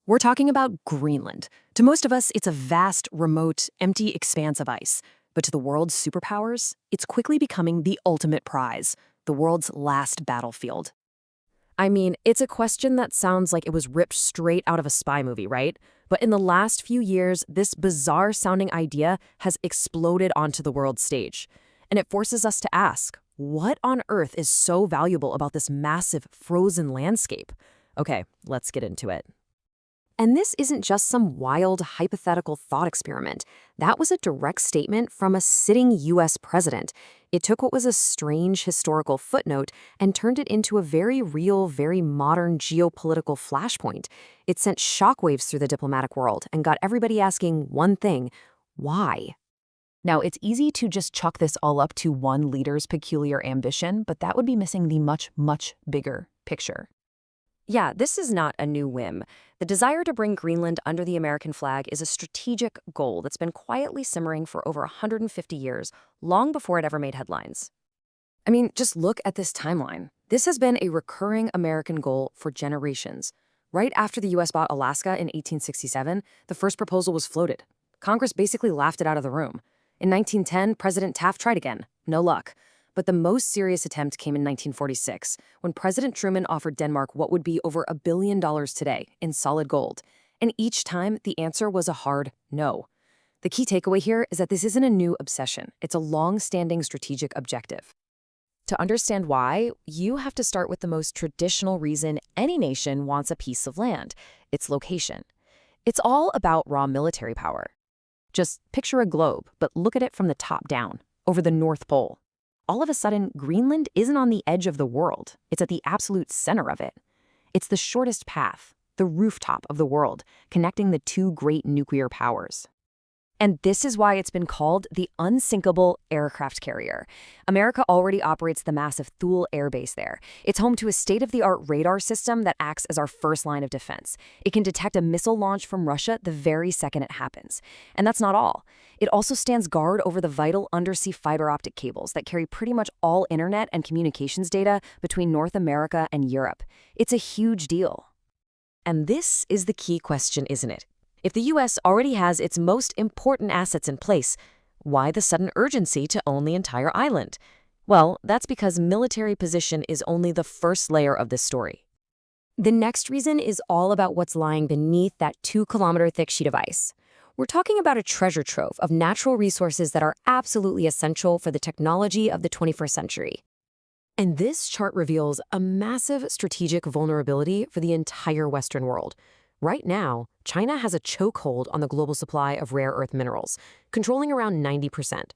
We're talking about Greenland. To most of us, it's a vast, remote, empty expanse of ice. But to the world's superpowers, it's quickly becoming the ultimate prize, the world's last battlefield. I mean, it's a question that sounds like it was ripped straight out of a spy movie, right? But in the last few years, this bizarre-sounding idea has exploded onto the world stage. And it forces us to ask, what on earth is so valuable about this massive frozen landscape? Okay, let's get into it. And this isn't just some wild, hypothetical thought experiment. That was a direct statement from a sitting U.S. president. It took what was a strange historical footnote and turned it into a very real, very modern geopolitical flashpoint. It sent shockwaves through the diplomatic world and got everybody asking one thing: why? Now, it's easy to just chalk this all up to one leader's peculiar ambition, but that would be missing the much, much bigger picture. Yeah, this is not a new whim. The desire to bring Greenland under the American flag is a strategic goal that's been quietly simmering for over 150 years, long before it ever made headlines. I mean, just look at this timeline. This has been a recurring American goal for generations. Right after the U.S. bought Alaska in 1867, the first proposal was floated. Congress basically laughed it out of the room. In 1910, President Taft tried again. No luck. But the most serious attempt came in 1946, when President Truman offered Denmark what would be over $1 billion today in solid gold. And each time, the answer was a hard no. The key takeaway here is that this isn't a new obsession. It's a long-standing strategic objective. To understand why, you have to start with the most traditional reason any nation wants a piece of land: its location. It's all about raw military power. Just picture a globe, but look at it from the top down, over the North Pole. All of a sudden, Greenland isn't on the edge of the world. It's at the absolute center of it. It's the shortest path, the rooftop of the world, connecting the two great nuclear powers. And this is why it's been called the unsinkable aircraft carrier. America already operates the massive Thule Air Base there. It's home to a state-of-the-art radar system that acts as our first line of defense. It can detect a missile launch from Russia the very second it happens. And that's not all. It also stands guard over the vital undersea fiber optic cables that carry pretty much all internet and communications data between North America and Europe. It's a huge deal. And this is the key question, isn't it? If the U.S. already has its most important assets in place, why the sudden urgency to own the entire island? Well, that's because military position is only the first layer of this story. The next reason is all about what's lying beneath that 2-kilometer-thick sheet of ice. We're talking about a treasure trove of natural resources that are absolutely essential for the technology of the 21st century. And this chart reveals a massive strategic vulnerability for the entire Western world. Right now, China has a chokehold on the global supply of rare earth minerals, controlling around 90%.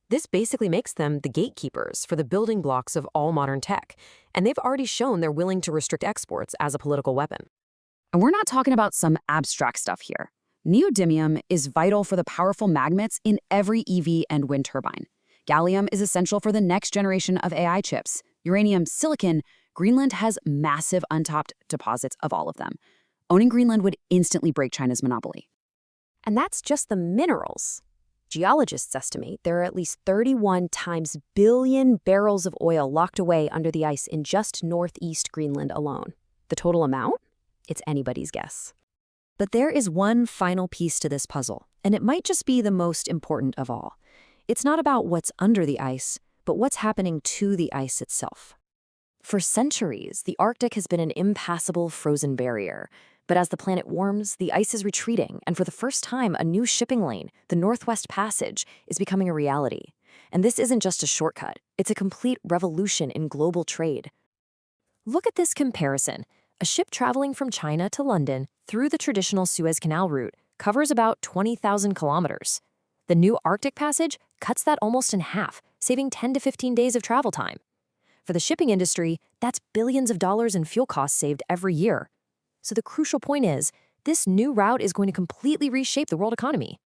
This basically makes them the gatekeepers for the building blocks of all modern tech, and they've already shown they're willing to restrict exports as a political weapon. And we're not talking about some abstract stuff here. Neodymium is vital for the powerful magnets in every EV and wind turbine. Gallium is essential for the next generation of AI chips. Uranium, silicon, Greenland has massive untapped deposits of all of them. Owning Greenland would instantly break China's monopoly. And that's just the minerals. Geologists estimate there are at least 31 times billion barrels of oil locked away under the ice in just northeast Greenland alone. The total amount? It's anybody's guess. But there is one final piece to this puzzle, and it might just be the most important of all. It's not about what's under the ice, but what's happening to the ice itself. For centuries, the Arctic has been an impassable frozen barrier. But as the planet warms, the ice is retreating, and for the first time, a new shipping lane, the Northwest Passage, is becoming a reality. And this isn't just a shortcut, it's a complete revolution in global trade. Look at this comparison. A ship traveling from China to London through the traditional Suez Canal route covers about 20,000 kilometers. The new Arctic Passage cuts that almost in half, saving 10 to 15 days of travel time. For the shipping industry, that's billions of dollars in fuel costs saved every year. So the crucial point is, this new route is going to completely reshape the world economy.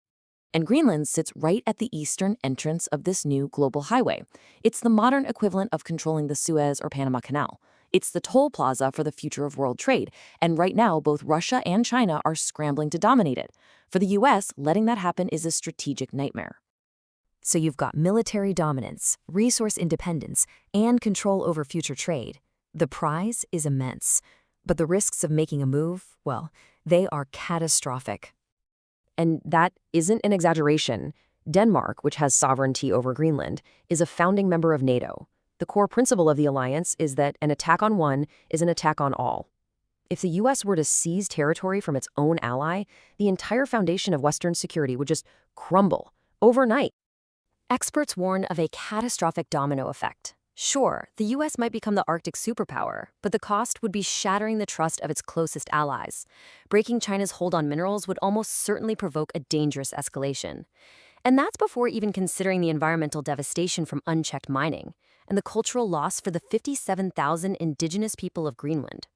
And Greenland sits right at the eastern entrance of this new global highway. It's the modern equivalent of controlling the Suez or Panama Canal. It's the toll plaza for the future of world trade. And right now, both Russia and China are scrambling to dominate it. For the U.S., letting that happen is a strategic nightmare. So you've got military dominance, resource independence, and control over future trade. The prize is immense. But the risks of making a move, well, They are catastrophic. And that isn't an exaggeration. Denmark, which has sovereignty over Greenland, is a founding member of NATO. The core principle of the alliance is that an attack on one is an attack on all. If the U.S. were to seize territory from its own ally, the entire foundation of Western security would just crumble overnight. Experts warn of a catastrophic domino effect. Sure, the U.S. might become the Arctic superpower, but the cost would be shattering the trust of its closest allies. Breaking China's hold on minerals would almost certainly provoke a dangerous escalation. And that's before even considering the environmental devastation from unchecked mining and the cultural loss for the 57,000 indigenous people of Greenland.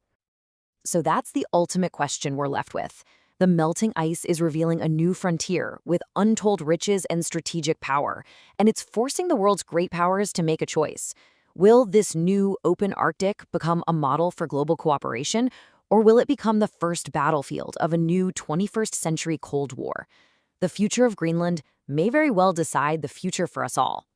So that's the ultimate question we're left with. The melting ice is revealing a new frontier with untold riches and strategic power, and it's forcing the world's great powers to make a choice. Will this new open Arctic become a model for global cooperation, or will it become the first battlefield of a new 21st century Cold War? The future of Greenland may very well decide the future for us all.